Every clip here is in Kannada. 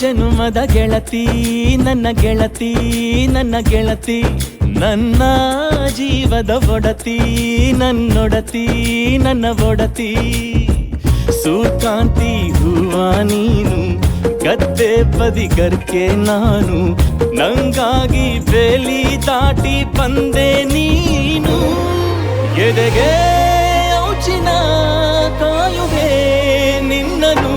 ಜನುಮದ ಗೆಳತಿ ನನ್ನ ಗೆಳತಿ ನನ್ನ ಗೆಳತಿ ನನ್ನ ಜೀವದ ಒಡತಿ ನನ್ನೊಡತಿ ನನ್ನ ಒಡತಿ ಸೂರ್ಕಾಂತಿ ಹೂವ ನೀನು ಗದ್ದೆ ಬದಿಗರ್ಕೆ ನಾನು ನಂಗಾಗಿ ಬೇಲಿ ದಾಟಿ ಬಂದೆ ನೀನು ಎದೆಗೆ ಔಚಿನ ಕಾಯುವೆ ನಿನ್ನನು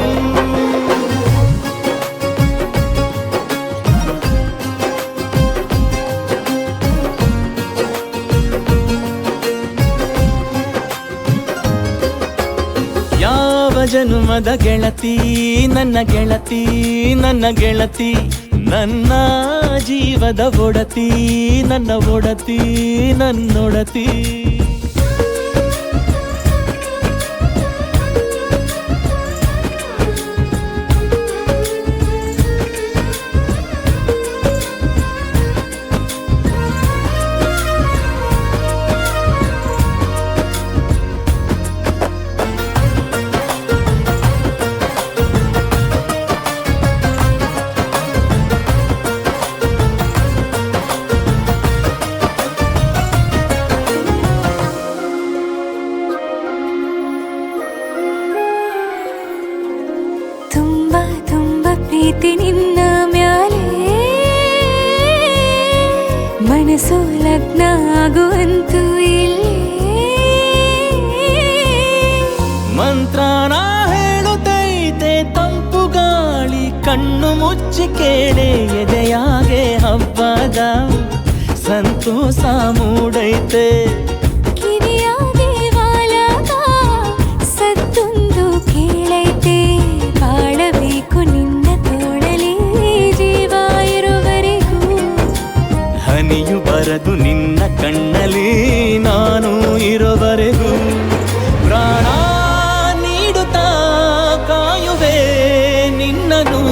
ಜನುಮದ ಗೆಳತಿ ನನ್ನ ಗೆಳತಿ ನನ್ನ ಗೆಳತಿ ನನ್ನ ಜೀವದ ಒಡತಿ ನನ್ನ ಒಡತಿ ನನ್ನೊಡತಿ ಪ್ರೀತಿ ನಿನ್ನ ಮ್ಯಾಲೆ ಮನಸ್ಸು ಲಗ್ನ ಆಗುವಂತೂ ಇಲ್ಲೇ ಮಂತ್ರನ ಹೇಳುತ್ತೈತೆ ತಂಪು ಗಾಳಿ ಕಣ್ಣು ಮುಚ್ಚಿ ಕೇಳೆ ಎದೆಯಾಗೆ ಹಬ್ಬದ ಸಂತೋಷ ಮೂಡೈತೆ ಕಿರಿಯಾಗೆ ವಾಲಕ ಸತ್ತೊಂದು ಕೇಳೈತೆ ಬಾಳಬೇಕು ನಿನ್ನ ತೋಳಲಿ ಜೀವ ಇರುವರೆಗೂ ಹನಿಯು ಬರದು ನಿನ್ನ ಕಣ್ಣಲ್ಲಿ ನಾನು ಇರುವರೆಗೂ ಪ್ರಾಣ ನೀಡುತ್ತಾ ಕಾಯುವೆ ನಿನ್ನನು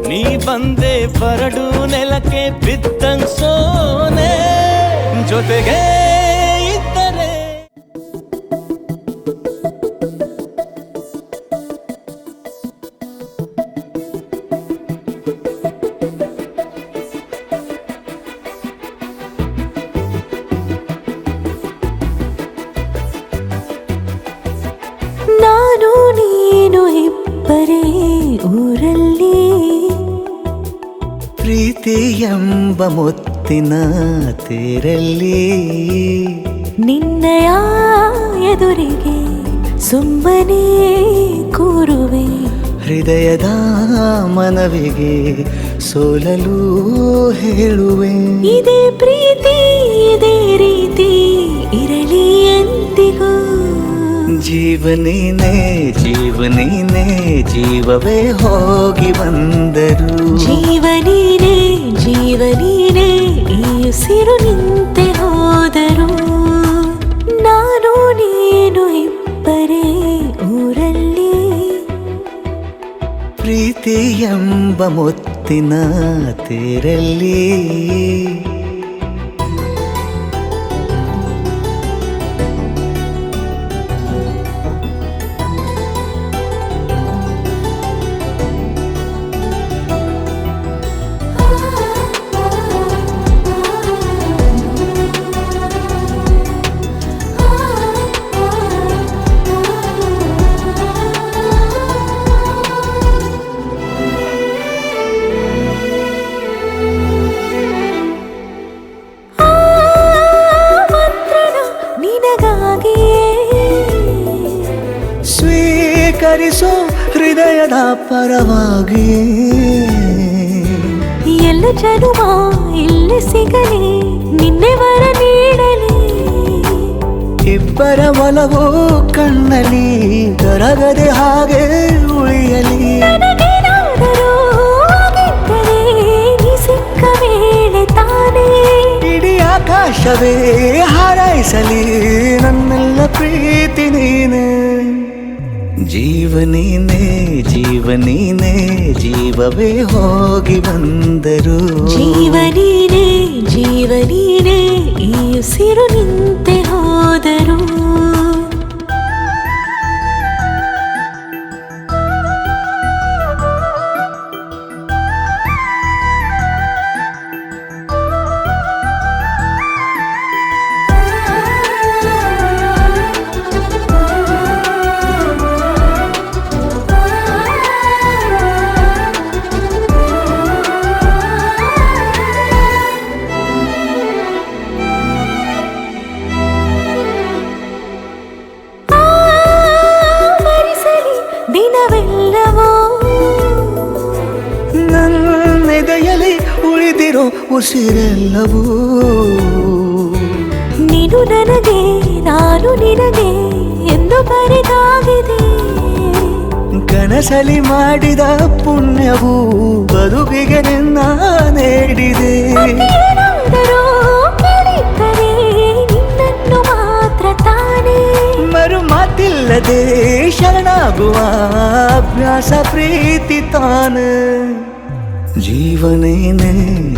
ನೀ ಬಂದೆ ಬರಡು ನೆಲಕ್ಕೆ ಬಿದ್ದಂಗ್ ಸೋನೆ ಜೊತೆಗೆ ಇದ್ದರೆ ನಾನು ನೀನು ಇಬ್ಬರೇ ಊರಲ್ಲಿ ಪ್ರೀತಿ ಎಂಬ ಮುತ್ತಿನ ತೇರಲ್ಲಿ ನಿನ್ನಯ ಎದುರಿಗೆ ಸುಮ್ಮನೆ ಕೂರುವೆ ಹೃದಯದ ಮನವಿಗೆ ಸೋಲಲು ಹೇಳುವೆ ಇದೇ ಪ್ರೀತಿ ಇದೇ ರೀತಿ ಇರಲಿ ಎಂದಿಗೂ ಜೀವನೇನೆ ಜೀವನೇನೆ ಜೀವವೇ ಹೋಗಿ ಬಂದರು ಜೀವನೀನೇ ಜೀವನೀನೇ ಈ ಉಸಿರು ನಿಂತೆ ಹೋದರು ನಾನು ನೀನು ಇಬ್ಬರೇ ಊರಲ್ಲಿ ಪ್ರೀತಿ ಎಂಬ ಮುತ್ತಿನ ತೇರಲ್ಲಿ ಸ್ವೀಕರಿಸೋ ಹೃದಯದ ಪರವಾಗಿ ಎಲ್ಲ ಜನುಮ ಇಲ್ಲಿ ಸಿಗಲಿ ನಿನ್ನೆ ವರ ನೀಡಲಿ ಇಬ್ಬರ ಒಲವು ಕಣ್ಣಲ್ಲಿ ಕರಗದೆ ಹಾಗೆ ಉಳಿಯಲಿ ನನಗೇನಾದರೂ ಆಗಿದ್ದರೆ ನೀ ಸಿಕ್ಕ ವೇಳೆ ತಾನೇ ಇಡೀ ಆಕಾಶವೇ ಹಾರೈಸಲಿ ನನ್ನೆಲ್ಲ ಪ್ರೀತಿ ನೀನೆ ಜೀವನೀನೇ ಜೀವನೀನೇ ಜೀವವೇ ಹೋಗಿ ಬಂದರು ಜೀವನೀನೇ ಜೀವನೀನೇ ಈ ಉಸಿರು ನಿಂತೆ ಹೋದರು ದಿನವೆಲ್ಲವೋ ನನ್ನೆದೆಯಲ್ಲಿ ಉಳಿದಿರೋ ಉಸಿರೆಲ್ಲವೂ ನೀನು ನನಗೆ ನಾನು ನಿನಗೆ ಎಂದು ಬರೆದಾಗಿದೆ ಕನಸಲಿ ಮಾಡಿದ ಪುಣ್ಯವು ಬದುಕಿಗೆ ನಿನ್ನ ನೀಡಿದೆ ಏನಾದರೂ ಕೇಳಿದ್ದರೆ ನಿನ್ನನ್ನು ಮಾತ್ರ ತಾನೇ ಮರು ಮಾತಿಲ್ಲದೆ ಶರಣಾಗುವ ಅಭ್ಯಾಸ ಪ್ರೀತಿ ತಾನೆ ಜೀವನೇನೆ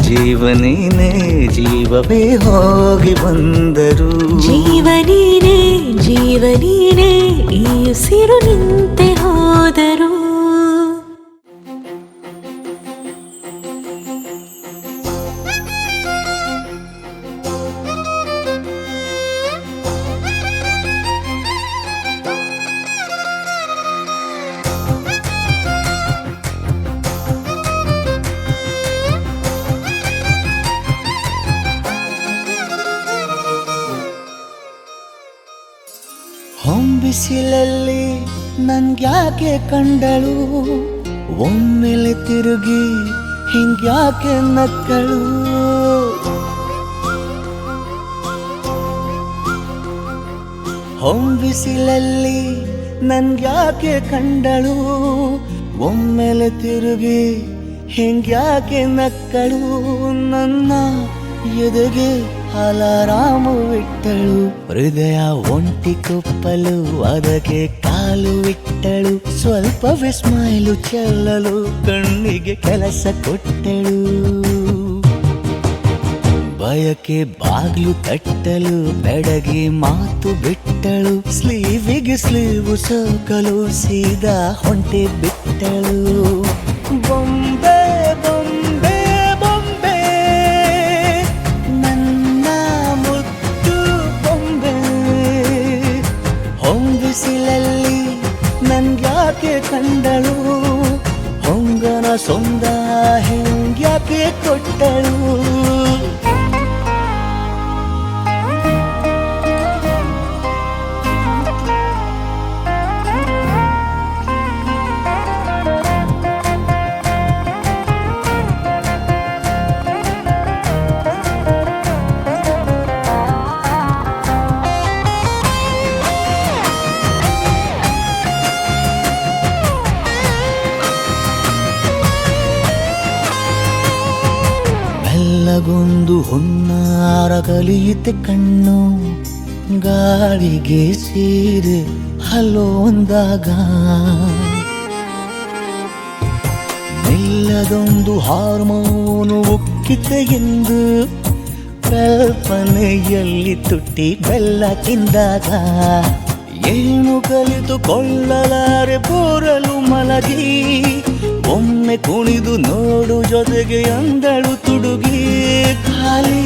ಜೀವನೇನೆ ಜೀವವೇ ಹೋಗಿ ಬಂದರು ಜೀವನೀನೇ ಜೀವನೀನೇ ಈ ಉಸಿರು ನಿಂತೆ ಹೋದರು ಹೊಂಬಿಸಿಲಲ್ಲಿ ನನ್ಗ್ಯಾಕೆ ಕಂಡಳು ಒಮ್ಮೆಲೆ ತಿರುಗಿ ಹಿಂಗ್ಯಾಕೆ ನಕ್ಕಳು ಹೊಂಬಿಸಿಲಲ್ಲಿ ನನ್ಗ್ಯಾಕೆ ಕಂಡಳು ಒಮ್ಮೆಲೆ ತಿರುಗಿ ಹಿಂಗ್ಯಾಕೆ ನಕ್ಕಳು ನನ್ನ ಎದೆಗೆ ಅಲಾರಾಮು ಇಟ್ಟಳು ಹೃದಯ ಒಂಟಿ ಕೊಪ್ಪಲು ಅದಕ್ಕೆ ಕಾಲು ಇಟ್ಟಳು ಸ್ವಲ್ಪವೇ ಸ್ಮೈಲು ಚೆಲ್ಲಲು ಕಣ್ಣಿಗೆ ಕೆಲಸ ಕೊಟ್ಟಳು ಬಯಕೆ ಬಾಗ್ಲು ತಟ್ಟಲು ಬೆಡಗಿ ಮಾತು ಬಿಟ್ಟಳು ಸ್ಲೀವಿಗೆ ಸ್ಲೀವು ಸೋಕಲು ಸೀದಾ ಹೊಂಟೆ ಬಿಟ್ಟಳು ಬೊಂಬೆ ಬೊಂಬೆ ಬೊಂಬೆ ನನ್ನ ಮುದ್ದು ಬೊಂಬೆ ಹೊಂಬಿಸಿಲಲ್ಲಿ ನನ್ಗ್ಯಾಕೆ ಕಂಡಳು ಹೊಂಗನ ಸೊಂದ ಹೆಂಗ್ಯಾಕೆ ಕೊಟ್ಟಳು ಬೆಲ್ಲಗೊಂದು ಹೊನ್ನಾರ ಕಲಿಯುತ್ತೆ ಕಣ್ಣು ಗಾಳಿಗೆ ಸೀರೆ ಹಲೋಂದಾಗ ನಿಲ್ಲದೊಂದು ಹಾರ್ಮೋನು ಉಕ್ಕಿತೆ ಎಂದು ಕಲ್ಪನೆಯಲ್ಲಿ ತುಟ್ಟಿ ಬೆಲ್ಲ ತಿಂದಾಗ ಏನು ಕಲಿತುಕೊಳ್ಳಲಾರೆ ಬೋರಲು ಮಲಗಿ ಒಮ್ಮೆ ಕುಣಿದು ನೋಡು ಜೊತೆಗೆ ಅಂದಳು ತುಡುಗಿ ಖಾಲಿ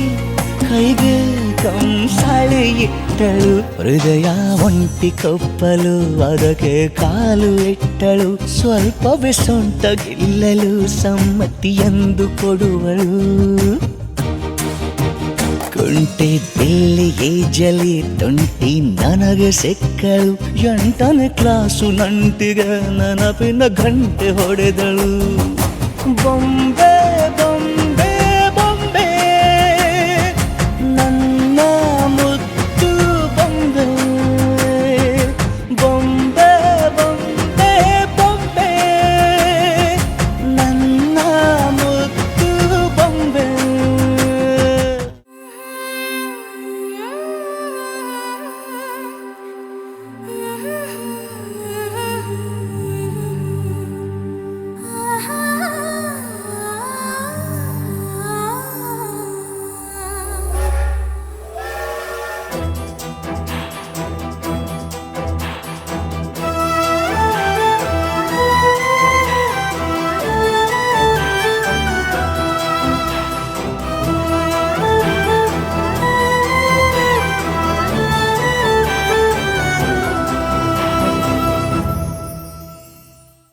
ಕೈಗೆ ಕಂಸಾಳೆ ಇಟ್ಟಳು ಹೃದಯ ಒಂಟಿ ಕೊಪ್ಪಲು ಅದಕ್ಕೆ ಕಾಲು ಇಟ್ಟಳು ಸ್ವಲ್ಪವೇ ಸೊಂಟ ಗೆಲ್ಲಲು ಸಮ್ಮತಿ ಎಂದು ಕೊಡುವಳು ಕುಂಟೆ ಬಿಲ್ಲಿ ಏಜಲಿ ತುಂಟಿ ನನಗೆ ಸಿಕ್ಕಳು 8ನೇ ಕ್ಲಾಸು ನಂಟಿಗೆ ನೆನಪಿನ ಗಂಟೆ ಹೊಡೆದಳು. ಬೊಂಬೆ ಬೊಂಬೆ ಬೊಂಬೆ ನನ್ನ ಮುದ್ದು ಬೊಂಬೆ. ಬೊಂಬೆ ಬೊಂಬೆ ಬೊಂಬೆ ನನ್ನ ಮುದ್ದು ಬೊಂಬೆ.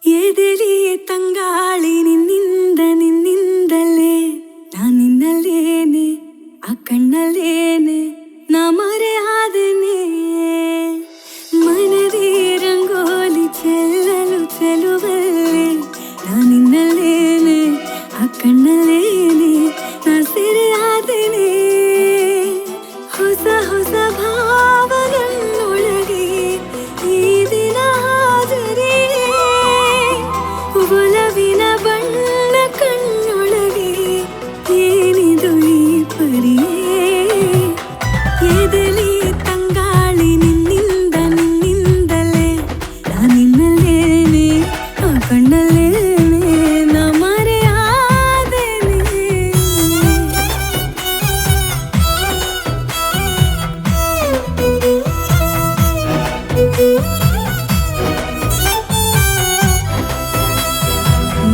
ಎದೆಲಿ ತಂಗಾಳಿ ನಿನ್ನಿಂದಲೇ ನಾನಿನ್ನಲ್ಲೇನೆ ಆ ಕಣ್ಣಲ್ಲೇನೆ ನಾ ಮರೆ ಆದೆನೆ. ಮನದಿ ರಂಗೋಲಿ ಚೆಲ್ಲಲು ಚೆಲುವಲ್ಲೇ ನಾನಿನ್ನಲ್ಲೇನೆ ಆ ಕಣ್ಣಲ್ಲೇನೆ ನಾ ಸೆರೆ ಆದೆನೆ. ಹೊಸ ಹೊಸ ಭಾವಗಳೊಳಗೆ ಈ ದಿನ ಹಾಜರಿ. ಒಲವಿನ ಬಣ್ಣ ಕಣ್ಣೊಳಗೆ ಏನಿದು ಈ ಪರಿಯೇ. ಎದೆಲಿ ತಂಗಾಳಿ ನಿನ್ನಿಂದಲೇ ನಾನಿನ್ನಲ್ಲೇನೆ ಆ ಕಣ್ಣಲ್ಲೇನೆ ನಾ ಮರೆ ಆದೆನೆ.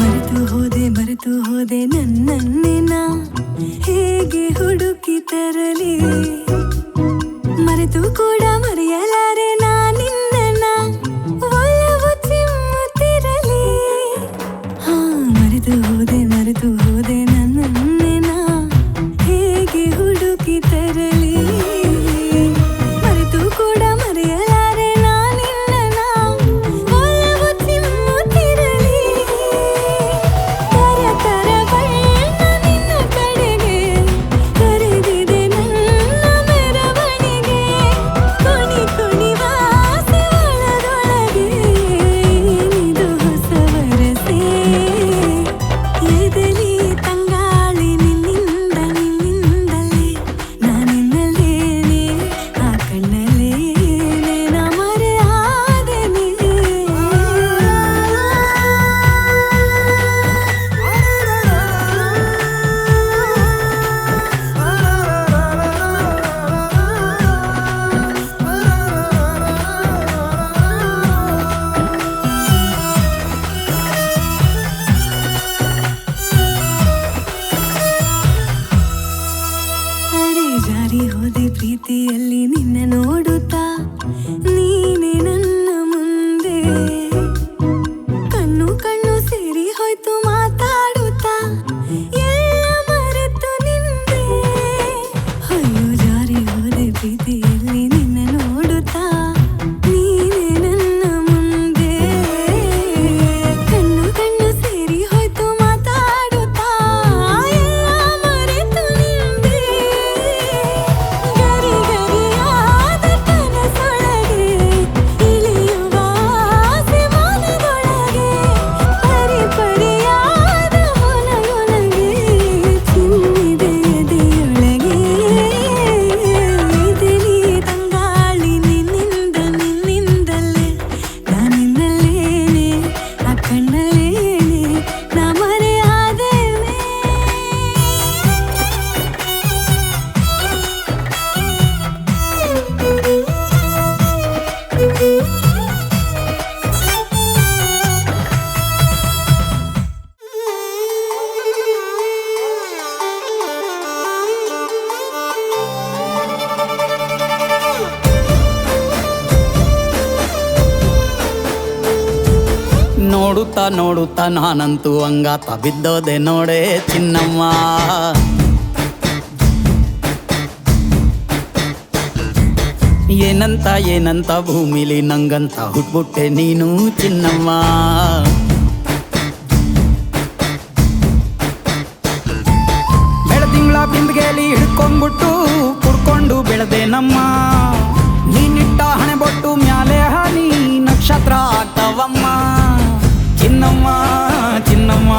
ಮರೆತು ಹೋದೆ ನನ್ನನ್ನೇ ನಾ ಹೇಗೆ ಹುಡುಕಿ ತರಲಿ. ಮರೆತು ಕೂಡ ಮರೆಯಲಾರೆ ನಾ ನಿನ್ನ ಒಲವು ಚಿಮ್ಮುತ್ತಿರಲಿ. ಮರೆತು ಹೋದೆ ನನ್ನನ್ನೇ ನಾ ಹೇಗೆ ಹುಡುಕಿ ತರಲಿ. ಮರೆತು ಕೂಡ ಮರೆಯಲಾರೆ ನಾ ನಿನ್ನ ಒಲವು ಚಿಮ್ಮುತ್ತಿರಲಿ. ತರ ಬಣ್ಣ ನಿನ್ನ ಕಡೆಗೆ ಕರೆದಿದೆ ನನ್ನ ಮೆರವಣಿಗೆ. ಕುಣಿ ಕುಣಿ ವಾಸೆ ಒಳಗೊಳಗೆ ಏನಿದು ಹೊಸ ವರಸೆ. ಎದೆಲಿ ತಂಗಾಳಿ ನಿನ್ನಿಂದಲೇ ನಾನಿನ್ನಲ್ಲೇನೆ ಆ ಕಣ್ಣಲ್ಲೇನೆ ನಾ ಮರೆ ಆದೆನೆ. ಅರೆ ಜಾರಿ ಹೋದೆ ಪ್ರೀತಿಯಲ್ಲಿ ನಿನ್ನ ನೋಡುತ್ತಾ ನೀನೆ ನನ್ನ ಮುಂದೆ. ಕಣ್ಣು ಕಣ್ಣು ಸೇರಿ ಹೋಯ್ತು ಮಾತಾಡುತ್ತಾ ಎಲ್ಲ ಮರೆತು ನಿಂದೆ. ಅಯ್ಯೋ ಜಾರಿ ಹೋದೆ ಪ್ರೀತಿಯಲ್ಲಿ ನಿನ್ನ ನೋಡುತ್ತಾ ನೀನೆ ನನ್ನ ಮುಂದೆ. ಕಣ್ಣು ಕಣ್ಣು ಸೇರಿ ಹೋಯ್ತು ಮಾತಾಡುತ್ತಾ ಎಲ್ಲ ಮರೆತು ನಿಂದೆ. ಗರಿ ಗರಿಯಾದ ಕನಸೊಳಗೆ ಇಳಿಯುವ ಆಸೆ ಮನದೊಳಗೆ. ಪರಿ ಪರಿಯಾದ ಹೊಲಗೊಳಗೆ ಚಿಮ್ಮಿದೆ ಎದೆಯೊಳಗೆ. ಎದೆಲಿ ತಂಗಾಳಿ ನಿನ್ನಿಂದಲೇ ನಾನಿನ್ನಲ್ಲೇನೆ ಆ ಕಣ್ಣಲ್ಲೇನೆ ನಾ ಮರೆ ಆದೆನೆ. ನೋಡುತ್ತಾ ನೋಡುತ್ತಾ ನಾನಂತೂ ಅಂಗಾತ ಬಿದ್ದೋದೆ ನೋಡೆ ಚಿನ್ನಮ್ಮ. ಏನಂತ ಏನಂತ ಭೂಮಿಲಿ ನಂಗಂತ ಹುಟ್ಬಿಟ್ಟೆ ನೀನು ಚಿನ್ನಮ್ಮ. ಬೆಳದಿಂಗ್ಳ ಬಿಂದಿಗೆಲಿ ಹಿಡ್ಕೊಂಡ್ಬಿಟ್ಟು ಕುಡ್ಕೊಂಡು ಬೆಳೆದೆ ನಮ್ಮ. ನೀನಿಟ್ಟ ಹಣೆ ಬೊಟ್ಟು ಮ್ಯಾಲೆ ಹನಿ ನಕ್ಷತ್ರ ಆಗ್ತಾವಮ್ಮ. ಚಿನ್ನಮ್ಮ ಚಿನ್ನಮ್ಮ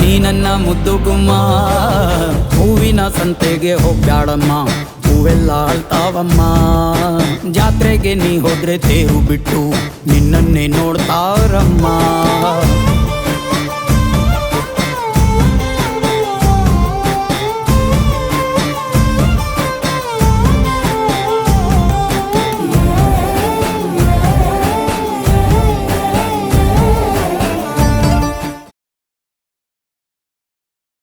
ನೀ ನನ್ನ ಮುದ್ದು ಗುಮ್ಮ. ಹೂವಿನ ಸಂತೆಗೆ ಹೋಗ್ಬ್ಯಾಡಮ್ಮ, ಹೂವೆಲ್ಲ ಅಳ್ತಾವಮ್ಮ. ಜಾತ್ರೆಗೆ ನೀ ಹೋದ್ರೆ ತೇರು ಬಿಟ್ಟು ನಿನ್ನನ್ನೇ ನೋಡ್ತಾರಮ್ಮ.